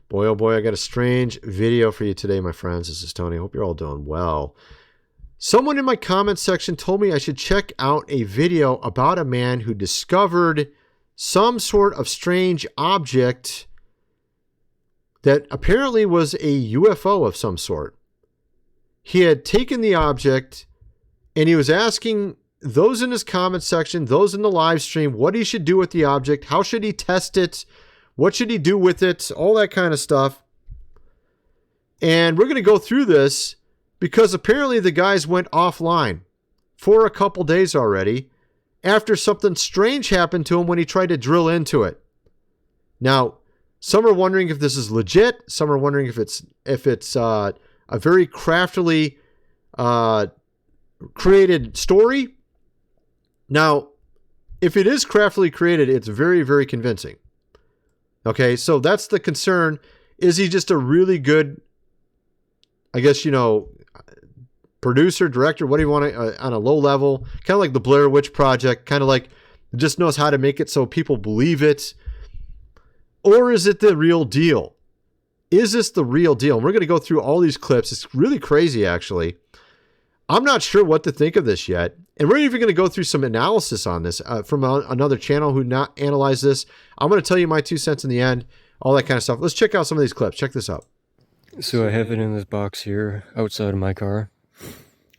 Boy, oh boy, I got a strange video for you today, my friends. This is Tony. Hope you're all doing well. Someone in my comment section told me I should check out a video about a man who discovered some sort of strange object that apparently was a UFO of some sort. He had taken the object and he was asking those in his comment section, those in the live stream, what he should do with the object, how should he test it, what should he do with it, all that kind of stuff. And we're going to go through this because apparently the guys went offline for a couple days already after something strange happened to him when he tried to drill into it. Now, some are wondering if this is legit. Some are wondering if it's a very craftily created story. Now, if it is craftily created, it's very, very convincing. Okay, so that's the concern. Is he just a really good, I guess, producer, director, what do you want to, on a low level, kind of like the Blair Witch Project, kind of like just knows how to make it so people believe it? Or is it the real deal? Is this the real deal? And we're going to go through all these clips. It's really crazy, actually. I'm not sure what to think of this yet. And we're even going to go through some analysis on this from another channel who not analyzed this. I'm going to tell you my 2 cents in the end, all that kind of stuff. Let's check out some of these clips. Check this out. So I have it in this box here outside of my car,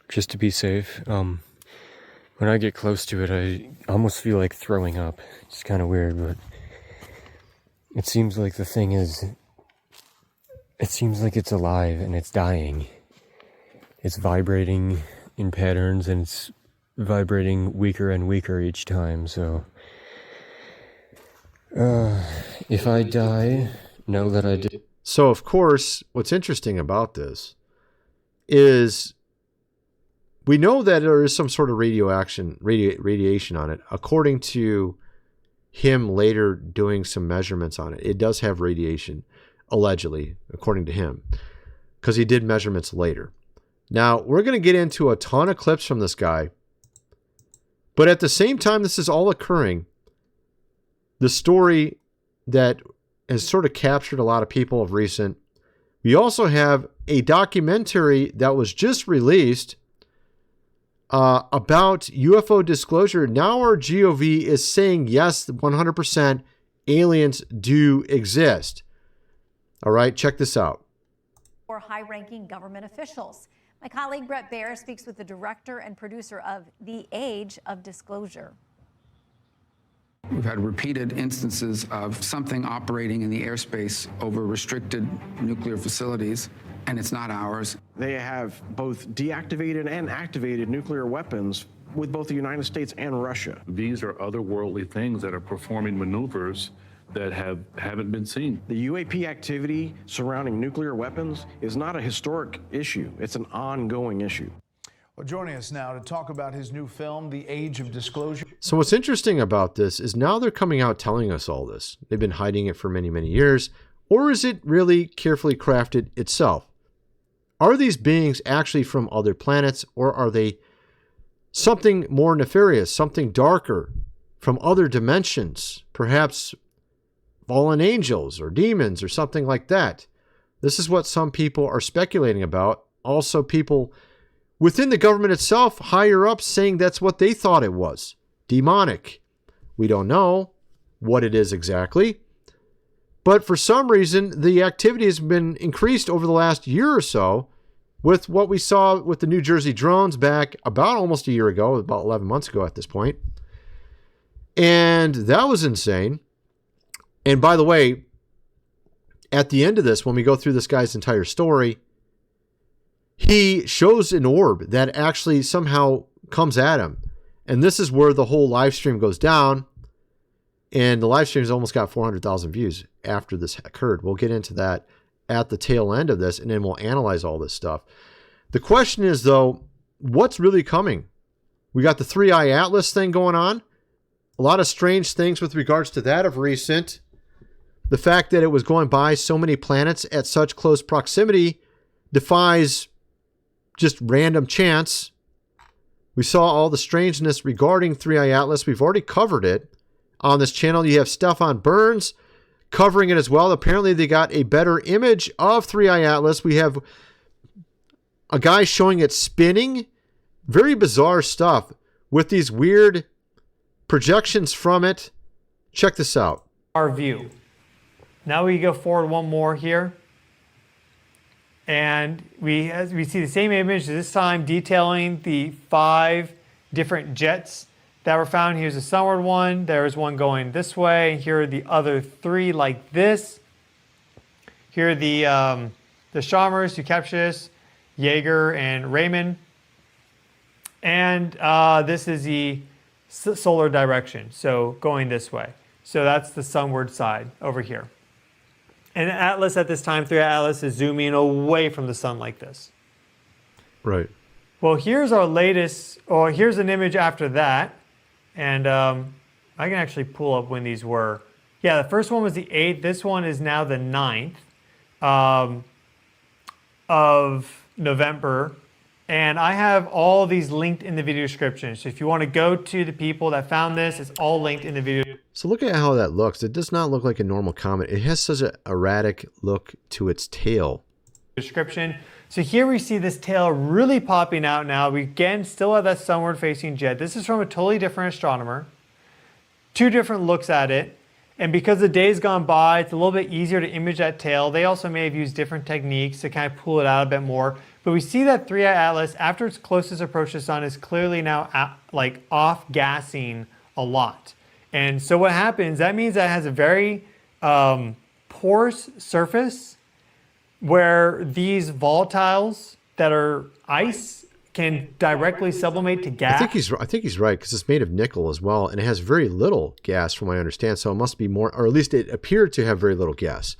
just to be safe. When I get close to it, I almost feel like throwing up. It's kind of weird, but it seems like the thing is, it seems like it's alive and it's dying. It's vibrating in patterns and it's vibrating weaker and weaker each time. So if I die, know that I did. So, of course, what's interesting about this is we know that there is some sort of radiation on it. According to him later doing some measurements on it, it does have radiation, allegedly, according to him, because he did measurements later. Now, we're going to get into a ton of clips from this guy, but at the same time this is all occurring, the story that has sort of captured a lot of people of recent, we also have a documentary that was just released about UFO disclosure. Now our GOV is saying, yes, 100% aliens do exist. All right, check this out. For high-ranking government officials. My colleague Brett Baer speaks with the director and producer of The Age of Disclosure. We've had repeated instances of something operating in the airspace over restricted nuclear facilities, and it's not ours. They have both deactivated and activated nuclear weapons with both the United States and Russia. These are otherworldly things that are performing maneuvers that haven't been seen. The UAP activity surrounding nuclear weapons is not a historic issue. It's an ongoing issue. Well, joining us now to talk about his new film, The Age of Disclosure. So what's interesting about this is now they're coming out telling us all this. They've been hiding it for many, many years. Or is it really carefully crafted itself? Are these beings actually from other planets, or are they something more nefarious, something darker, from other dimensions, perhaps fallen angels or demons or something like that? This is what some people are speculating about. Also, people within the government itself, higher up, saying that's what they thought it was. Demonic. We don't know what it is exactly. But for some reason, the activity has been increased over the last year or so with what we saw with the New Jersey drones back about almost a year ago, about 11 months ago at this point. And that was insane. And by the way, at the end of this, when we go through this guy's entire story, he shows an orb that actually somehow comes at him. And this is where the whole live stream goes down. And the live stream has almost got 400,000 views after this occurred. We'll get into that at the tail end of this, and then we'll analyze all this stuff. The question is, though, what's really coming? We got the 3-Eye Atlas thing going on. A lot of strange things with regards to that of recent. The fact that it was going by so many planets at such close proximity defies just random chance. We saw all the strangeness regarding 3-Eye Atlas. We've already covered it on this channel. You have Stefan Burns covering it as well. Apparently they got a better image of 3i Atlas. We have a guy showing it spinning. Very bizarre stuff with these weird projections from it. Check this out. Our view. Now we go forward one more here. And we see the same image, this time detailing the 5 different jets that were found. Here's a sunward one. There's one going this way. Here are the other 3 like this. Here are the Chalmers who captured this, Jaeger and Raymond. And this is the solar direction, so going this way. So that's the sunward side over here. And Atlas at this time, 3i Atlas is zooming away from the sun like this. Right. Well, here's our latest, or here's an image after that. And I can actually pull up when these were. Yeah, the first one was the 8th. This one is now the 9th of November. And I have all of these linked in the video description. So if you want to go to the people that found this, it's all linked in the video. So look at how that looks. It does not look like a normal comet. It has such an erratic look to its tail. Description. So here we see this tail really popping out now. We again still have that sunward facing jet. This is from a totally different astronomer. 2 different looks at it. And because the day's gone by, it's a little bit easier to image that tail. They also may have used different techniques to kind of pull it out a bit more. But we see that 3i Atlas, after its closest approach to the sun, is clearly now like off-gassing a lot. And so what happens, that means that it has a very porous surface where these volatiles that are ice can directly sublimate to gas. I think he's right, because it's made of nickel as well, and it has very little gas from what I understand. So it must be more, or at least it appeared to have very little gas.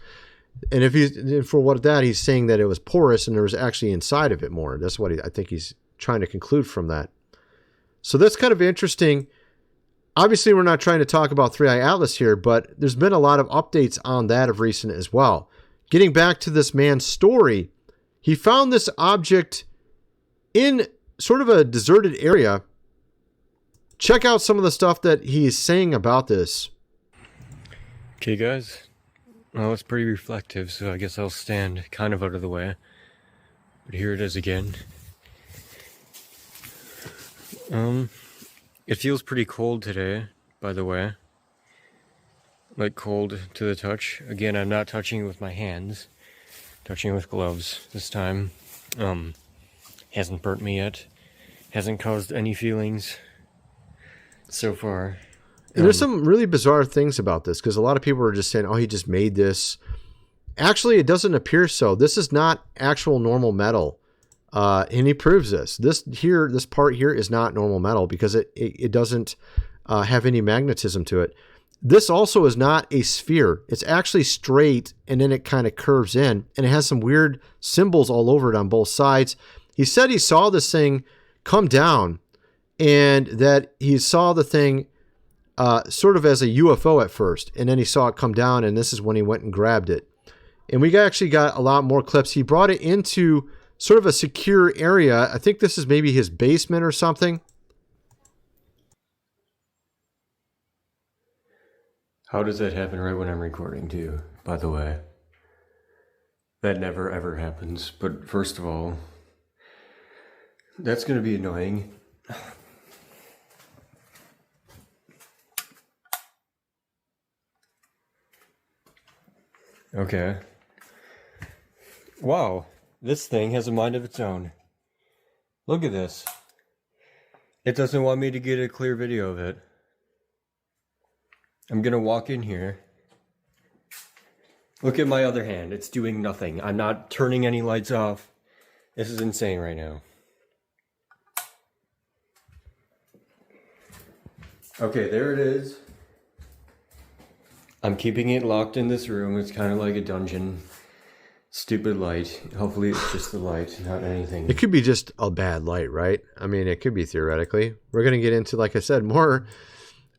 And if he's saying that it was porous and there was actually inside of it more. That's what I think he's trying to conclude from that. So that's kind of interesting. Obviously, we're not trying to talk about 3i Atlas here, but there's been a lot of updates on that of recent as well. Getting back to this man's story, he found this object in sort of a deserted area. Check out some of the stuff that he's saying about this. Okay, guys. Well, it's pretty reflective, so I guess I'll stand kind of out of the way. But here it is again. It feels pretty cold today, by the way. Like cold to the touch. Again, I'm not touching it with my hands. Touching it with gloves this time. Hasn't burnt me yet. Hasn't caused any feelings so far. And there's some really bizarre things about this, because a lot of people are just saying, oh, he just made this. Actually, it doesn't appear so. This is not actual normal metal. And he proves this. This part here is not normal metal because it doesn't have any magnetism to it. This also is not a sphere. It's actually straight, and then it kind of curves in, and it has some weird symbols all over it on both sides. He said he saw this thing come down, and that he saw the thing sort of as a UFO at first, and then he saw it come down, and this is when he went and grabbed it. And we actually got a lot more clips. He brought it into sort of a secure area. I think this is maybe his basement or something. How does that happen right when I'm recording too, by the way? That never ever happens. But first of all, that's going to be annoying. Okay. Wow, this thing has a mind of its own. Look at this. It doesn't want me to get a clear video of it. I'm gonna walk in here. Look at my other hand. It's doing nothing. I'm not turning any lights off. This is insane right now. Okay, there it is. I'm keeping it locked in this room. It's kind of like a dungeon. Stupid light. Hopefully it's just the light, not anything. It could be just a bad light, right? I mean, it could be theoretically. We're going to get into, like I said, more.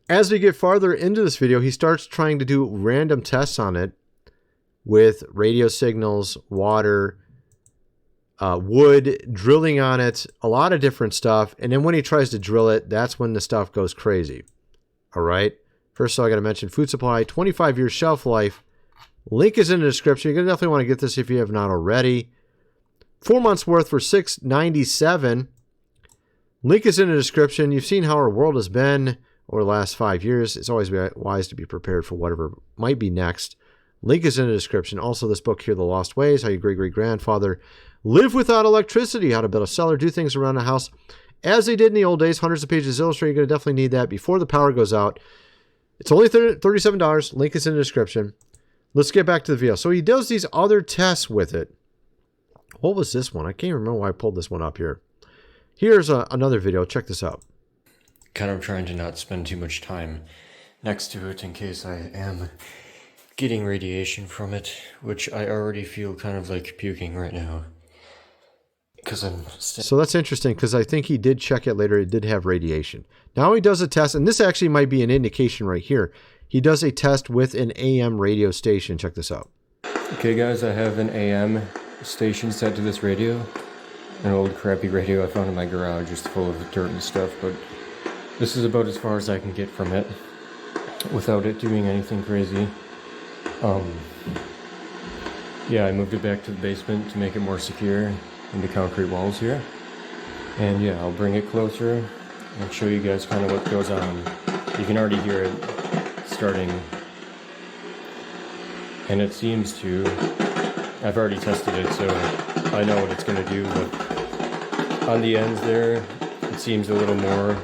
As we get farther into this video, he starts trying to do random tests on it with radio signals, water, wood, drilling on it, a lot of different stuff. And then when he tries to drill it, that's when the stuff goes crazy. All right. First of all, I got to mention food supply, 25 years shelf life. Link is in the description. You're going to definitely want to get this if you have not already. 4 months worth for $6.97. Link is in the description. You've seen how our world has been over the last 5 years. It's always wise to be prepared for whatever might be next. Link is in the description. Also, this book here, The Lost Ways, how your great-great-grandfather lived without electricity, how to build a cellar, do things around the house as they did in the old days. Hundreds of pages illustrated. You're going to definitely need that before the power goes out. It's only $37. Link is in the description. Let's get back to the video. So he does these other tests with it. What was this one? I can't remember why I pulled this one up here. Here's another video. Check this out. Kind of trying to not spend too much time next to it in case I am getting radiation from it, which I already feel kind of like puking right now. So that's interesting because I think he did check it later. It did have radiation. Now he does a test, and this actually might be an indication right here. He does a test with an AM radio station. Check this out. Okay, guys, I have an AM station set to this radio. An old crappy radio I found in my garage, just full of dirt and stuff, but this is about as far as I can get from it without it doing anything crazy. Yeah, I moved it back to the basement to make it more secure in the concrete walls here. And yeah, I'll bring it closer and show you guys kind of what goes on. You can already hear it starting. And it seems to, I've already tested it, so I know what it's going to do, but on the ends there, it seems a little more,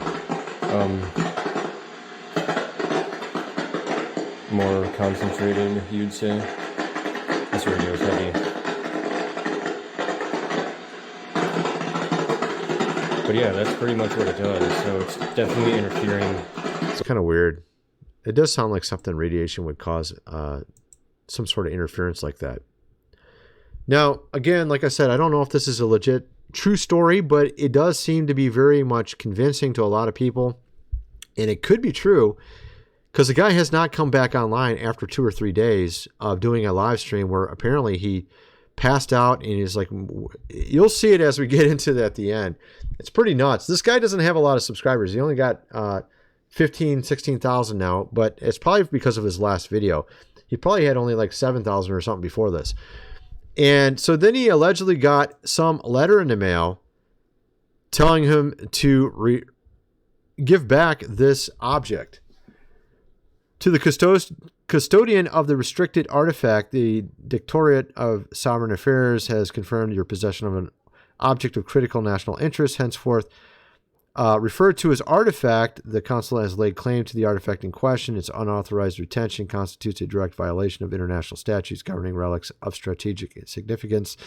more concentrated, you'd say. This radio's heavy. But yeah, that's pretty much what it does, so it's definitely interfering. It's kind of weird. It does sound like something radiation would cause some sort of interference like that. Now, again, like I said, I don't know if this is a legit true story, but it does seem to be very much convincing to a lot of people. And it could be true because the guy has not come back online after 2 or 3 days of doing a live stream where apparently he passed out and he's like, you'll see it as we get into that at the end. It's pretty nuts. This guy doesn't have a lot of subscribers. He only got 15, 16,000 now, but it's probably because of his last video. He probably had only like 7,000 or something before this. And so then he allegedly got some letter in the mail telling him to give back this object. To the custodian of the restricted artifact, the Directorate of Sovereign Affairs has confirmed your possession of an object of critical national interest. Henceforth, referred to as artifact, the consulate has laid claim to the artifact in question. Its unauthorized retention constitutes a direct violation of international statutes governing relics of strategic significance.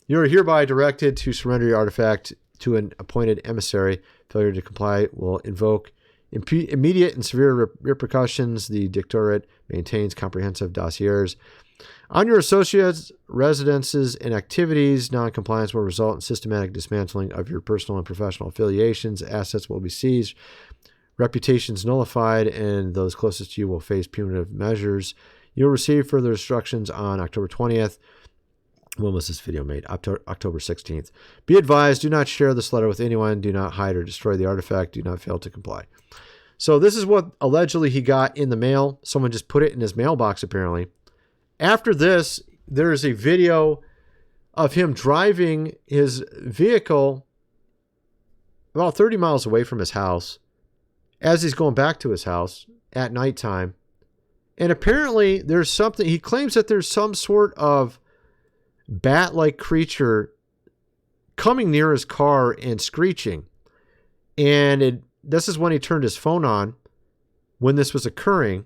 You are hereby directed to surrender your artifact to an appointed emissary. Failure to comply will invoke immediate and severe repercussions. The Directorate maintains comprehensive dossiers on your associates, residences, and activities. Non-compliance will result in systematic dismantling of your personal and professional affiliations. Assets will be seized, reputations nullified, and those closest to you will face punitive measures. You'll receive further instructions on October 20th. When was this video made? October 16th. Be advised, do not share this letter with anyone. Do not hide or destroy the artifact. Do not fail to comply. So this is what allegedly he got in the mail. Someone just put it in his mailbox, apparently. After this, there is a video of him driving his vehicle about 30 miles away from his house as he's going back to his house at nighttime. And apparently there's something, he claims that there's some sort of bat-like creature coming near his car and screeching. And this is when he turned his phone on when this was occurring.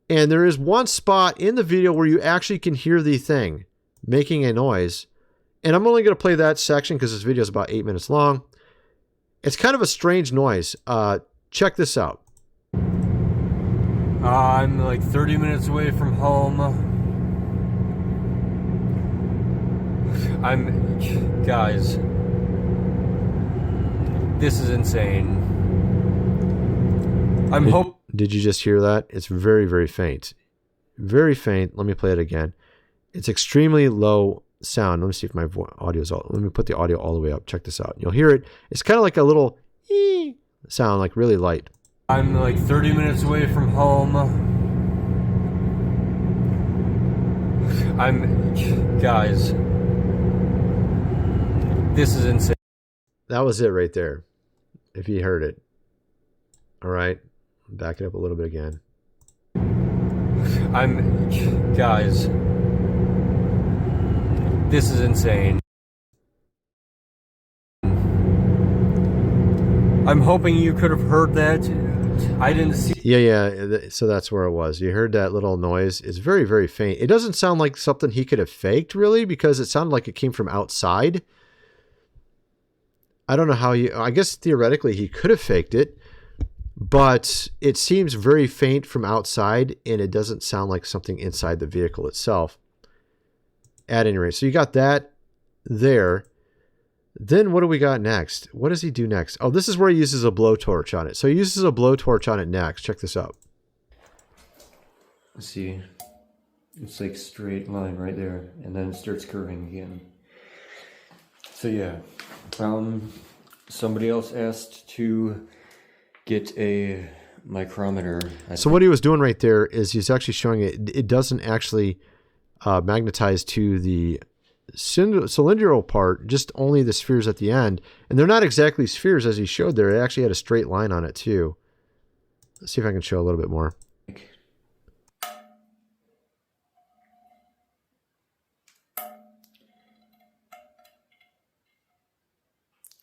And there is one spot in the video where you actually can hear the thing making a noise. And I'm only going to play that section because this video is about 8 minutes long. It's kind of a strange noise. Check this out. I'm like 30 minutes away from home. Guys, this is insane. Did you just hear that? It's very, very faint. Very faint. Let me play it again. It's extremely low sound. Let me see if my audio is all. Let me put the audio all the way up. Check this out. You'll hear it. It's kind of like a little sound, like really light. I'm like 30 minutes away from home. Guys, this is insane. That was it right there, if you heard it. All right, back it up a little bit again. Guys, this is insane. I'm hoping you could have heard that. I didn't see. Yeah. So that's where it was. You heard that little noise. It's very, very faint. It doesn't sound like something he could have faked, really, because it sounded like it came from outside. I don't know how I guess theoretically he could have faked it, but it seems very faint from outside, and it doesn't sound like something inside the vehicle itself. At any rate, so you got that there. Then what do we got next? What does he do next? Oh, this is where he uses a blowtorch on it. So he uses a blowtorch on it next. Check this out. Let's see. It's like straight line right there, and then it starts curving again. So yeah, somebody else asked to get a micrometer. So what he was doing right there is he's actually showing it doesn't actually magnetize to the cylindrical part, just only the spheres at the end. And they're not exactly spheres as he showed there. It actually had a straight line on it too. Let's see if I can show a little bit more.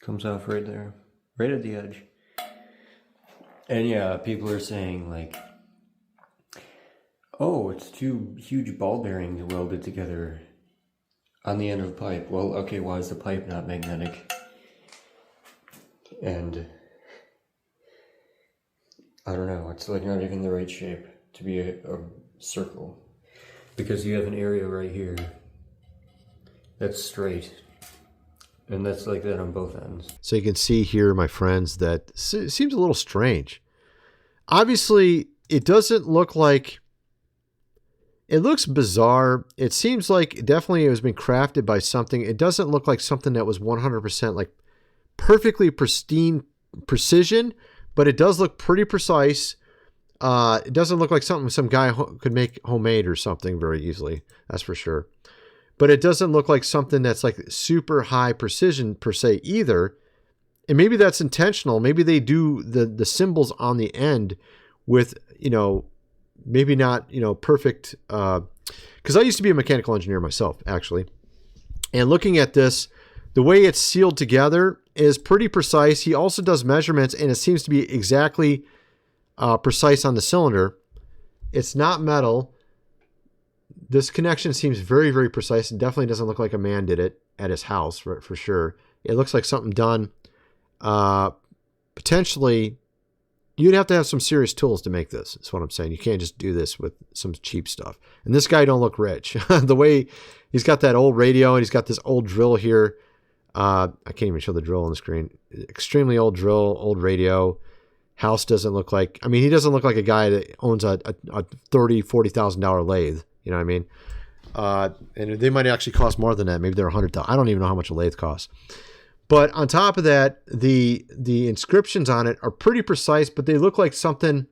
Comes off right there, right at the edge. And yeah, people are saying like, oh, it's two huge ball bearings welded together on the end of a pipe. Well, okay, why is the pipe not magnetic? And I don't know, it's like not even the right shape to be a circle. Because you have an area right here that's straight. And that's like that on both ends. So you can see here, my friends, that it seems a little strange. Obviously, it doesn't look like... It looks bizarre. It seems like definitely it has been crafted by something. It doesn't look like something that was 100% like perfectly pristine precision, but it does look pretty precise. It doesn't look like something some guy could make homemade or something very easily. That's for sure. But it doesn't look like something that's like super high precision per se either. And maybe that's intentional. Maybe they do the symbols on the end with, maybe not, perfect. Because I used to be a mechanical engineer myself, actually. And looking at this, the way it's sealed together is pretty precise. He also does measurements, and it seems to be exactly precise on the cylinder. It's not metal. This connection seems very, very precise. It definitely doesn't look like a man did it at his house, for sure. It looks like something done. Potentially, you'd have to have some serious tools to make this. That's what I'm saying. You can't just do this with some cheap stuff. And this guy don't look rich. The way he's got that old radio and he's got this old drill here. I can't even show the drill on the screen. Extremely old drill, old radio. House doesn't look like... I mean, he doesn't look like a guy that owns a $30,000, $40,000 lathe. You know what I mean? And they might actually cost more than that. Maybe they're $100,000. I don't even know how much a lathe costs. But on top of that, the inscriptions on it are pretty precise, but they look like something.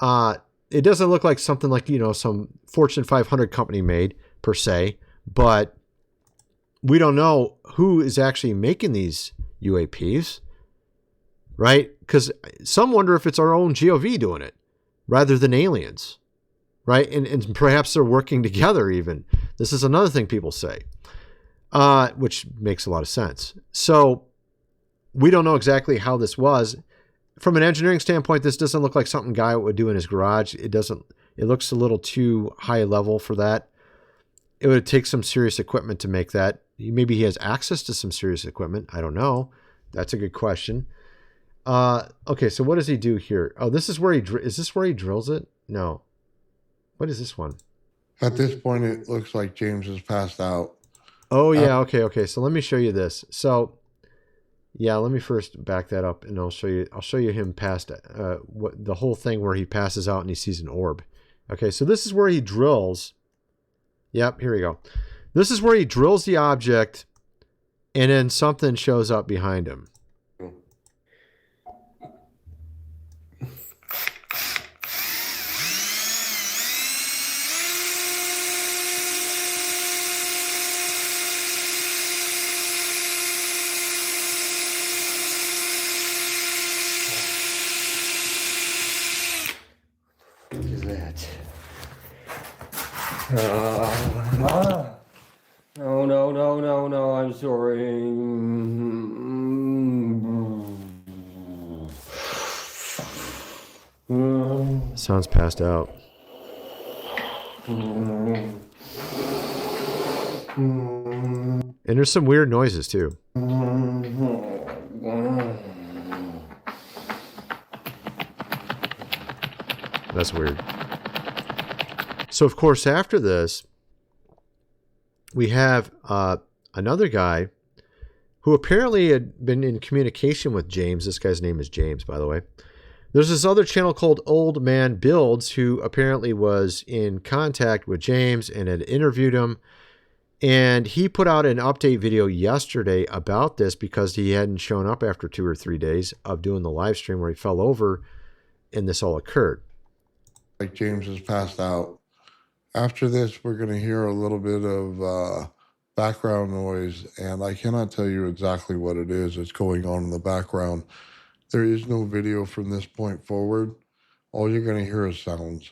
It doesn't look like something like, some Fortune 500 company made per se, but we don't know who is actually making these UAPs, right? Because some wonder if it's our own GOV doing it rather than aliens, right? And perhaps they're working together even. This is another thing people say. Which makes a lot of sense. So we don't know exactly how this was. From an engineering standpoint, this doesn't look like something Guy would do in his garage. It looks a little too high level for that. It would take some serious equipment to make that. Maybe he has access to some serious equipment. I don't know. That's a good question. Okay, so what does he do here? Oh, this is where is this where he drills it? No. What is this one? At this point, it looks like James has passed out. Oh, yeah. Okay. So let me show you this. So, yeah, let me first back that up, and I'll show you him past what the whole thing where he passes out and he sees an orb. Okay, so this is where he drills. Yep, here we go. This is where he drills the object, and then something shows up behind him. No, no, no, no, no, I'm sorry. Sounds passed out. And there's some weird noises too. That's weird. So, of course, after this, we have another guy who apparently had been in communication with James. This guy's name is James, by the way. There's this other channel called Old Man Builds who apparently was in contact with James and had interviewed him. And he put out an update video yesterday about this because he hadn't shown up after 2 or 3 days of doing the live stream where he fell over and this all occurred. Like James has passed out. After this, we're going to hear a little bit of background noise, and I cannot tell you exactly what it is that's going on in the background. There is no video from this point forward. All you're going to hear is sounds.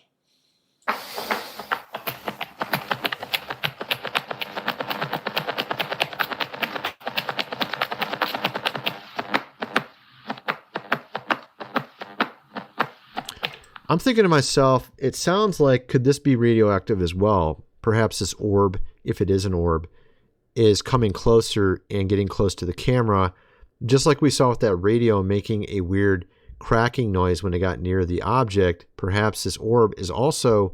I'm thinking to myself, it sounds like, could this be radioactive as well? Perhaps this orb, if it is an orb, is coming closer and getting close to the camera, just like we saw with that radio making a weird cracking noise when it got near the object. Perhaps this orb is also,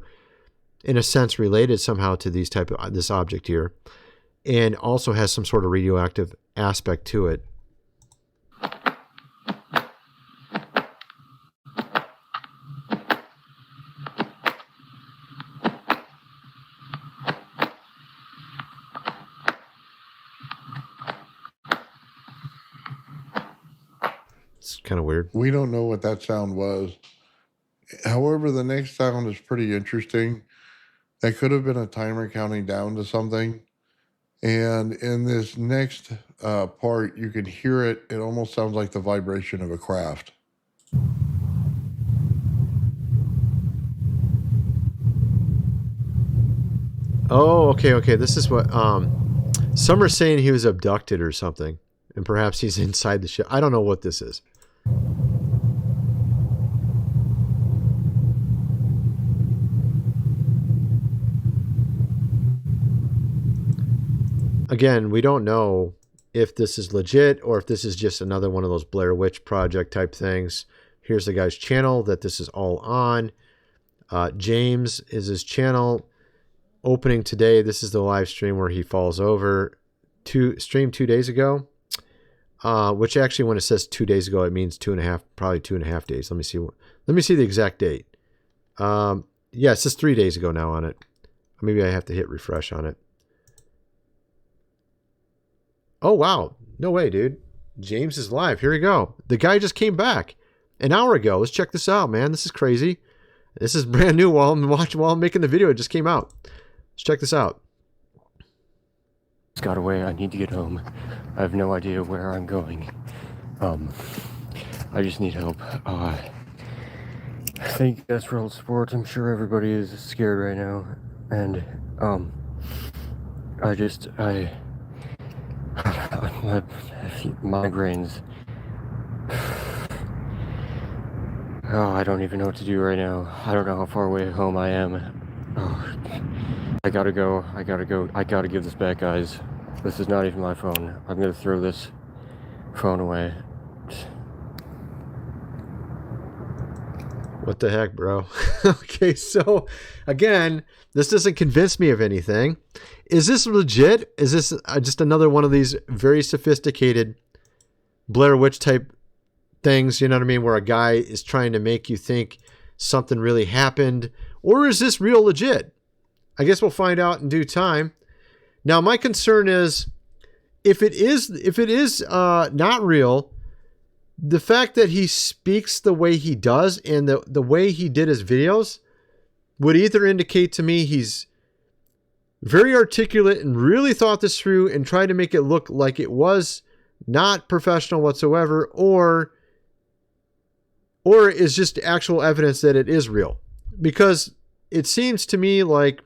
in a sense, related somehow to this object here, and also has some sort of radioactive aspect to it. It's kind of weird. We don't know what that sound was. However, the next sound is pretty interesting. That could have been a timer counting down to something. And in this next part, you can hear it. It almost sounds like the vibration of a craft. Oh, okay. This is what some are saying he was abducted or something, and perhaps he's inside the ship. I don't know what this is. Again, we don't know if this is legit or if this is just another one of those Blair Witch Project type things. Here's the guy's channel that this is all on. James is his channel. Opening today. This is the live stream where he falls over. Streamed 2 days ago. Which actually, when it says 2 days ago, it means 2.5, probably 2.5 days. Let me see. Let me see the exact date. Yeah, it says 3 days ago now on it. Maybe I have to hit refresh on it. Oh, wow. No way, dude. James is live. Here we go. The guy just came back an hour ago. Let's check this out, man. This is crazy. This is brand new while I'm making the video. It just came out. Let's check this out. It's got away. I need to get home. I have no idea where I'm going. I just need help. Thank you guys for all the support. I'm sure everybody is scared right now. And, my migraines. Oh, I don't even know what to do right now. I don't know how far away home I am. Oh, I gotta go. I gotta give this back, guys. This is not even my phone. I'm gonna throw this phone away. What the heck, bro? Okay, so again, this doesn't convince me of anything. Is this legit? Is this just another one of these very sophisticated Blair Witch type things, you know what I mean, where a guy is trying to make you think something really happened? Or is this real legit? I guess we'll find out in due time. Now, my concern is if it is not real, the fact that he speaks the way he does and the way he did his videos would either indicate to me he's very articulate and really thought this through and tried to make it look like it was not professional whatsoever, or is just actual evidence that it is real. Because it seems to me like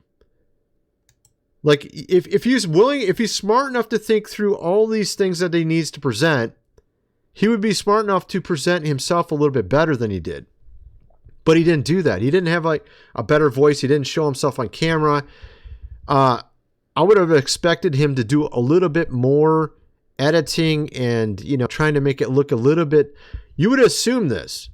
Like if he's willing, if he's smart enough to think through all these things that he needs to present, he would be smart enough to present himself a little bit better than he did. But he didn't do that. He didn't have like a better voice. He didn't show himself on camera. I would have expected him to do a little bit more editing and, trying to make it look a little bit, you would assume this,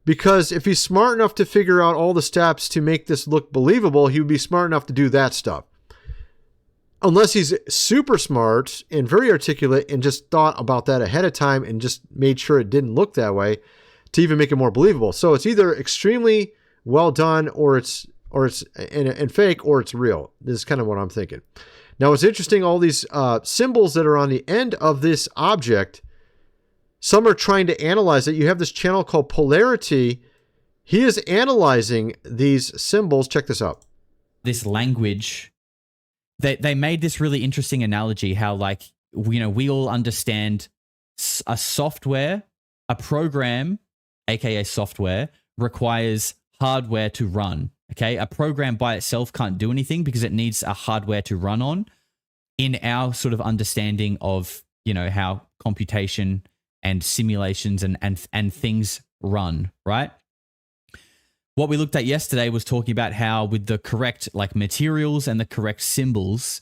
because if he's smart enough to figure out all the steps to make this look believable, he would be smart enough to do that stuff. Unless he's super smart and very articulate and just thought about that ahead of time and just made sure it didn't look that way to even make it more believable. So it's either extremely well done or it's and fake, or it's real. This is kind of what I'm thinking. Now, it's interesting, all these symbols that are on the end of this object, some are trying to analyze it. You have this channel called Polarity. He is analyzing these symbols. Check this out. This language, they made this really interesting analogy how, like, we all understand a software, a program, aka software, requires hardware to run. Okay, a program by itself can't do anything because it needs a hardware to run on. In our sort of understanding of, how computation and simulations and things run, right? What we looked at yesterday was talking about how with the correct materials and the correct symbols,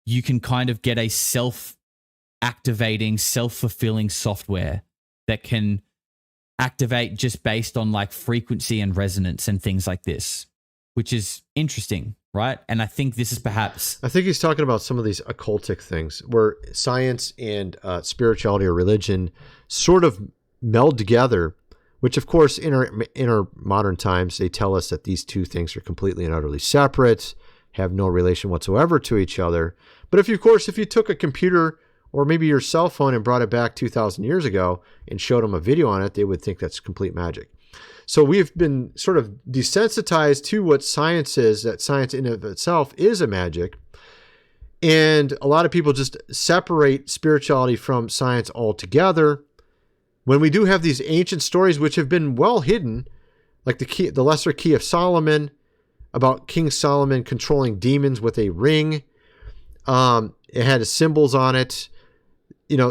you can kind of get a self-activating, self-fulfilling software that can activate just based on frequency and resonance and things like this, which is interesting, right? And I think this is perhaps... I think he's talking about some of these occultic things where science and spirituality or religion sort of meld together, which of course in our modern times, they tell us that these two things are completely and utterly separate, have no relation whatsoever to each other. But if you took a computer or maybe your cell phone and brought it back 2,000 years ago and showed them a video on it, they would think that's complete magic. So we've been sort of desensitized to what science is, that science in of itself is a magic. And a lot of people just separate spirituality from science altogether. When we do have these ancient stories which have been well hidden, like the Lesser Key of Solomon, about King Solomon controlling demons with a ring. It had symbols on it.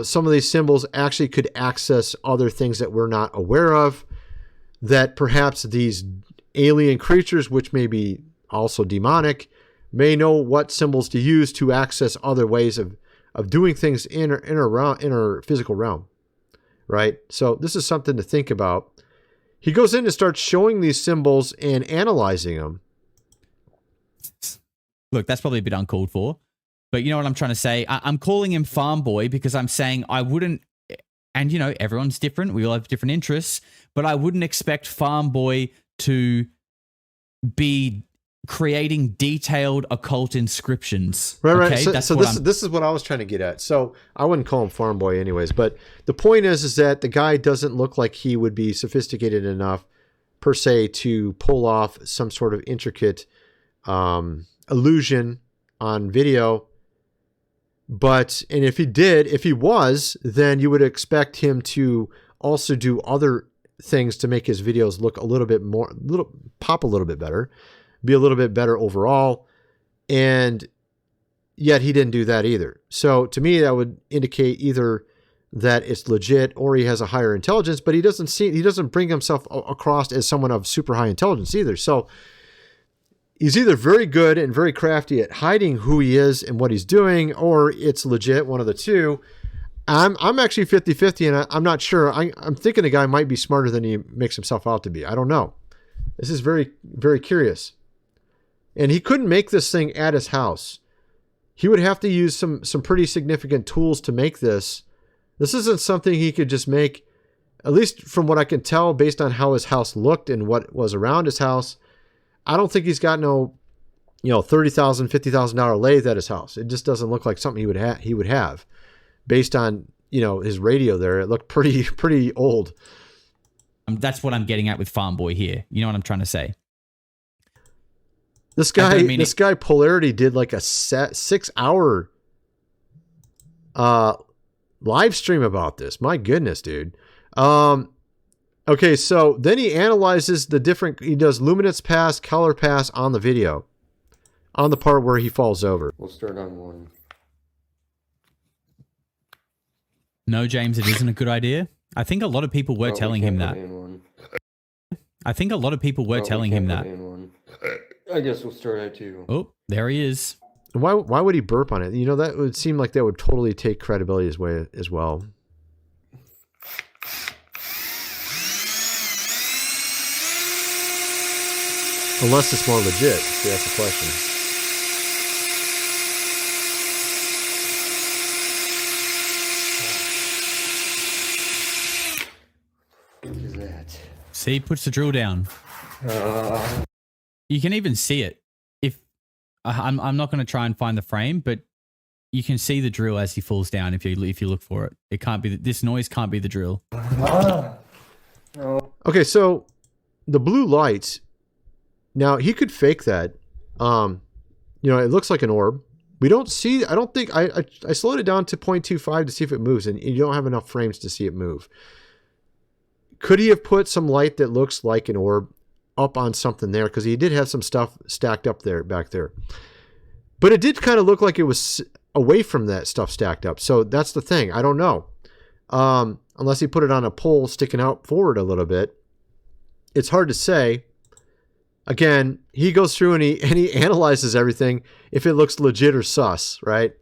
Some of these symbols actually could access other things that we're not aware of, that perhaps these alien creatures, which may be also demonic, may know what symbols to use to access other ways of doing things in our physical realm, right? So this is something to think about. He goes in and starts showing these symbols and analyzing them. Look, that's probably a bit uncalled for. But you know what I'm trying to say? I'm calling him Farm Boy because I'm saying I wouldn't, and everyone's different. We all have different interests, but I wouldn't expect Farm Boy to be creating detailed occult inscriptions. Right. Okay? So this is what I was trying to get at. So I wouldn't call him Farm Boy anyways, but the point is that the guy doesn't look like he would be sophisticated enough per se to pull off some sort of intricate illusion on video. And if he was, then you would expect him to also do other things to make his videos look pop a little bit better, be a little bit better overall. And yet he didn't do that either. So to me, that would indicate either that it's legit or he has a higher intelligence, but he doesn't bring himself across as someone of super high intelligence either. So he's either very good and very crafty at hiding who he is and what he's doing, or it's legit, one of the two. I'm actually 50-50, and I'm not sure. I'm thinking the guy might be smarter than he makes himself out to be. I don't know. This is very, very curious. And he couldn't make this thing at his house. He would have to use some pretty significant tools to make this. This isn't something he could just make, at least from what I can tell, based on how his house looked and what was around his house. I don't think he's got no, $30,000, $50,000 lathe at his house. It just doesn't look like something he would have, based on his radio there. It looked pretty old. That's what I'm getting at with Farm Boy here. You know what I'm trying to say? This guy Polarity did like a 6-hour live stream about this. My goodness, dude. Okay, so then he analyzes he does luminance pass, color pass on the video, on the part where he falls over. We'll start on 1. No, James, it isn't a good idea. I think a lot of people were telling him that. I think a lot of people were telling him that. I guess we'll start at 2. Oh, there he is. Why would he burp on it? You know, that would seem like that would totally take credibility as well. Unless it's more legit. See, that's the question. What is that? See, he puts the drill down. You can even see it. If I'm not going to try and find the frame, but you can see the drill as he falls down. If you look for it, it can't be. This noise can't be the drill. Okay, so the blue lights. Now he could fake that. You know, it looks like an orb. We don't see. I don't think I slowed it down to 0.25 to see if it moves, and you don't have enough frames to see it move. Could he have put some light that looks like an orb up on something there? Because he did have some stuff stacked up there, back there. But it did kind of look like it was away from that stuff stacked up. So that's the thing. I don't know. Unless he put it on a pole sticking out forward a little bit. It's hard to say. Again, he goes through and he analyzes everything if it looks legit or sus, right?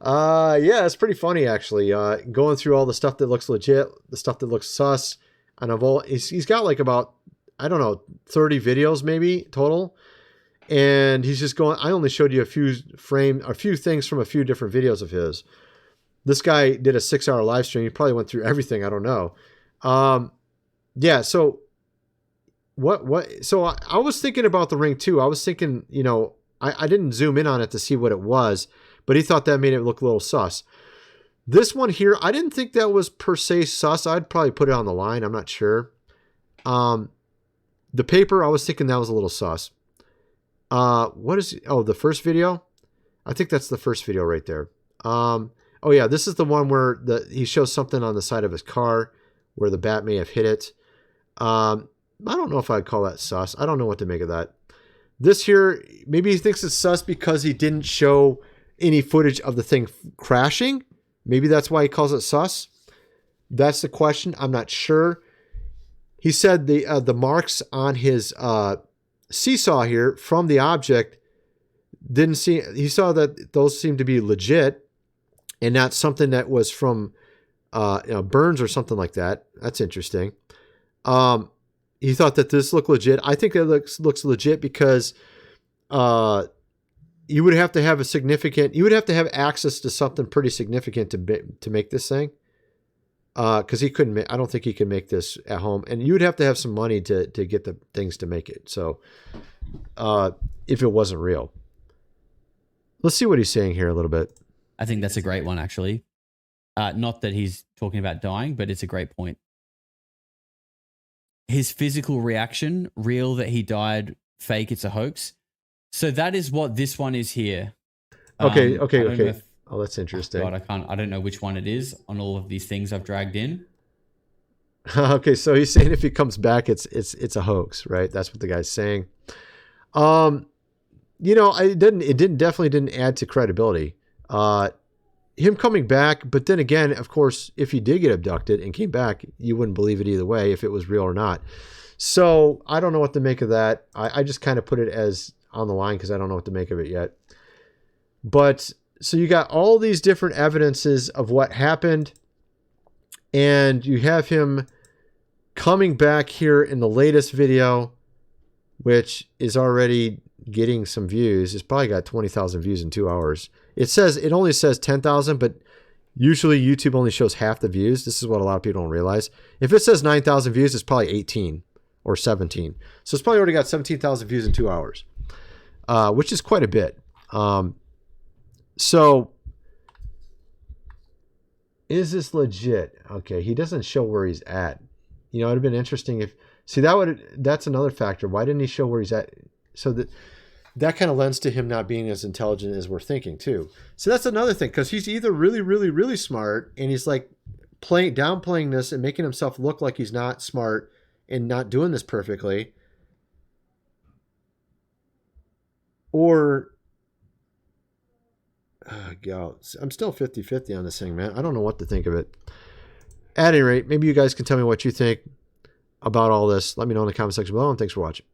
Yeah, it's pretty funny actually. Going through all the stuff that looks legit, the stuff that looks sus, and he's got like about, I don't know, 30 videos maybe total. And he's just going, I only showed you a few things from a few different videos of his. This guy did a 6-hour live stream. He probably went through everything. I don't know. Yeah. So so I was thinking about the ring too. I was thinking, you know, I didn't zoom in on it to see what it was, but he thought that made it look a little sus. This one here, I didn't think that was per se sus. I'd probably put it on the line. I'm not sure. The paper, I was thinking that was a little sus. The first video? I think that's the first video right there. Oh yeah, this is the one where he shows something on the side of his car where the bat may have hit it. I don't know if I'd call that sus. I don't know what to make of that. This here, maybe he thinks it's sus because he didn't show any footage of the thing crashing. Maybe that's why he calls it sus. That's the question. I'm not sure. He said the marks on his seesaw here from the object he saw that those seemed to be legit and not something that was from burns or something like that. That's interesting. He thought that this looked legit. I think it looks legit because you would have to have access to something pretty significant to make this thing. Because he couldn't. I don't think he can make this at home, and you would have to have some money to get the things to make it. So, if it wasn't real, let's see what he's saying here a little bit. I think that's a great one, actually. Not that he's talking about dying, but it's a great point. His physical reaction, real that he died, fake, it's a hoax. So that is what this one is here. Okay. Oh, that's interesting. God, I don't know which one it is on all of these things I've dragged in. Okay, so he's saying if he comes back, it's a hoax, right? That's what the guy's saying. You know, it definitely didn't add to credibility. Him coming back, but then again, of course, if he did get abducted and came back, you wouldn't believe it either way if it was real or not. So I don't know what to make of that. I just kind of put it as on the line because I don't know what to make of it yet. But so you got all these different evidences of what happened, and you have him coming back here in the latest video, which is already getting some views. It's probably got 20,000 views in 2 hours. It only says 10,000, but usually YouTube only shows half the views. This is what a lot of people don't realize. If it says 9,000 views, it's probably 18 or 17. So it's probably already got 17,000 views in 2 hours, which is quite a bit. So is this legit? Okay, he doesn't show where he's at. You know, it'd have been interesting if that's another factor. Why didn't he show where he's at? So that kind of lends to him not being as intelligent as we're thinking too. So that's another thing, because he's either really, really, really smart and he's like downplaying this and making himself look like he's not smart and not doing this perfectly. or I'm still 50-50 on this thing, man. I don't know what to think of it. At any rate, maybe you guys can tell me what you think about all this. Let me know in the comment section below, and thanks for watching.